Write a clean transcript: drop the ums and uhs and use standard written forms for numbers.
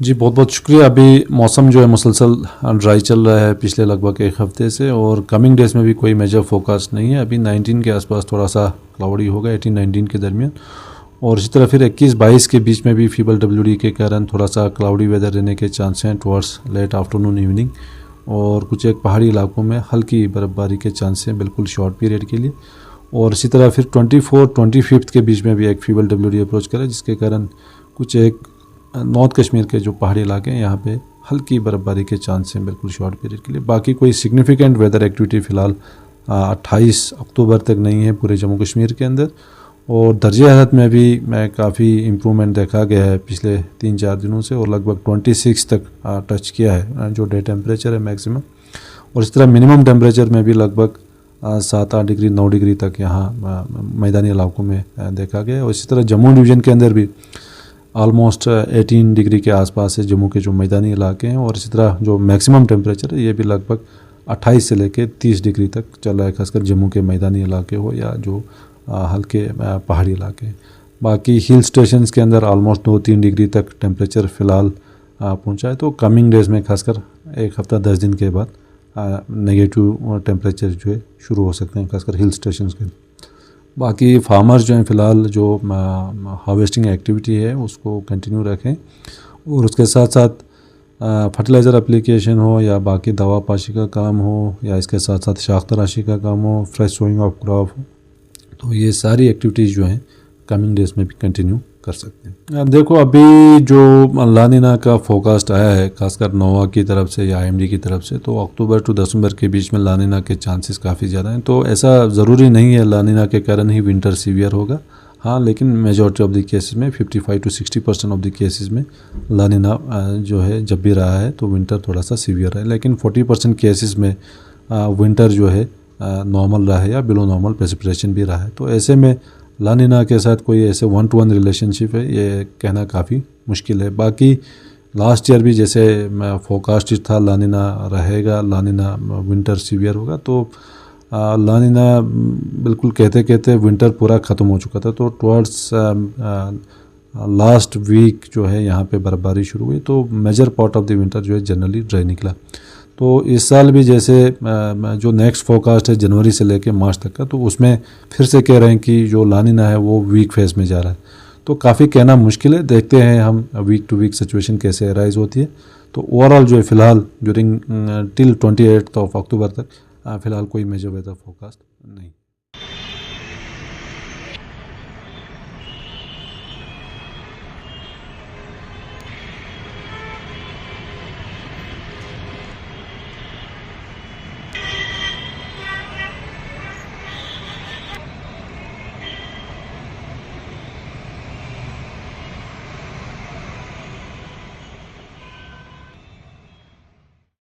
जी बहुत बहुत शुक्रिया। अभी मौसम जो है मुसलसल ड्राई चल रहा है पिछले लगभग एक हफ्ते से, और कमिंग डेज में भी कोई मेजर फोकास्ट नहीं है। अभी 19 के आसपास थोड़ा सा क्लाउडी होगा, 18-19 के दरमियान, और इसी तरह फिर 21-22 के बीच में भी फीबल WD के कारण थोड़ा सा क्लाउडी वेदर रहने के चांस हैं टुवर्ड्स लेट आफ्टरनून इवनिंग, और कुछ एक पहाड़ी इलाकों में हल्की बर्फबारी के चांस हैं बिल्कुल शॉर्ट पीरियड के लिए। और इसी तरह फिर 24-25 के बीच में भी एक फीबल WD अप्रोच करे, जिसके कारण कुछ एक नॉर्थ कश्मीर के जो पहाड़ी इलाके हैं यहाँ पे हल्की बर्फबारी के चांस हैं बिल्कुल शॉर्ट पीरियड के लिए। बाकी कोई सिग्निफिकेंट वेदर एक्टिविटी फ़िलहाल 28 अक्टूबर तक नहीं है पूरे जम्मू कश्मीर के अंदर। और दर्जे हरारत में भी काफ़ी इम्प्रूवमेंट देखा गया है पिछले 3-4 दिनों से, और लगभग 26 तक टच किया है जो डे टेम्परेचर है मैक्सिमम। और इस तरह मिनिमम टेम्परेचर में भी लगभग 7-8 डिग्री 9 डिग्री तक यहाँ मैदानी इलाकों में देखा गया है। और इसी तरह जम्मू डिवीज़न के अंदर भी ऑलमोस्ट 18 डिग्री के आसपास है जम्मू के जो मैदानी इलाके हैं। और इसी तरह जो मैक्सिमम टेम्परेचर है ये भी लगभग 28 से लेकर 30 डिग्री तक चल रहा है, खासकर जम्मू के मैदानी इलाके हो या जो हल्के पहाड़ी इलाके। बाकी हिल स्टेशंस के अंदर ऑलमोस्ट 2-3 डिग्री तक टेम्परेचर फ़िलहाल पहुंचा है। तो कमिंग डेज़ में खासकर एक हफ्ता 10 दिन के बाद नेगेटिव टेम्परेचर जो है शुरू हो सकते हैं खासकर हिल स्टेशंस के। बाकी फार्मर्स जो हैं फ़िलहाल जो हार्वेस्टिंग एक्टिविटी है उसको कंटिन्यू रखें, और उसके साथ साथ फर्टिलाइज़र एप्लीकेशन हो या बाकी दवा पाशी का काम हो या इसके साथ साथ शाख तराशी का काम हो, फ्रेश सोइंग ऑफ क्रॉप, तो ये सारी एक्टिविटीज़ जो हैं कमिंग डेज में भी कंटिन्यू कर सकते हैं। अब देखो अभी जो ला नीना का फोकास्ट आया है खासकर नोवा की तरफ से या IMD की तरफ से, तो अक्टूबर टू दिसंबर के बीच में ला नीना के चांसेस काफ़ी ज़्यादा हैं। तो ऐसा ज़रूरी नहीं है ला नीना के कारण ही विंटर सीवियर होगा, हाँ, लेकिन मेजॉरिटी ऑफ द केसेस में 55-60% ऑफ द केसेस में ला नीना जो है जब भी रहा है तो विंटर थोड़ा सा सीवियर है, लेकिन 40% केसेस में विंटर जो है नॉर्मल रहा है या बिलो नॉर्मल प्रेसिपिटेशन भी रहा है। तो ऐसे में ला नीना के साथ कोई ऐसे 1-to-1 रिलेशनशिप है ये कहना काफ़ी मुश्किल है। बाकी लास्ट ईयर भी जैसे फोकास्ट था ला नीना रहेगा, ला नीना विंटर सीवियर होगा, तो ला नीना बिल्कुल कहते कहते विंटर पूरा ख़त्म हो चुका था। तो टुवर्ड्स लास्ट वीक जो है यहाँ पे बर्फबारी शुरू हुई, तो major part of the winter जो है जनरली ड्राई निकला। तो इस साल भी जैसे जो नेक्स्ट फोकास्ट है जनवरी से लेकर मार्च तक का, तो उसमें फिर से कह रहे हैं कि जो ला नीना है वो वीक फेज में जा रहा है। तो काफ़ी कहना मुश्किल है, देखते हैं हम वीक टू वीक सिचुएशन कैसे अराइज होती है। तो ओवरऑल जो है फ़िलहाल ड्यूरिंग टिल 28 अक्टूबर तक फ़िलहाल कोई मेजर वेदर फोकास्ट नहीं।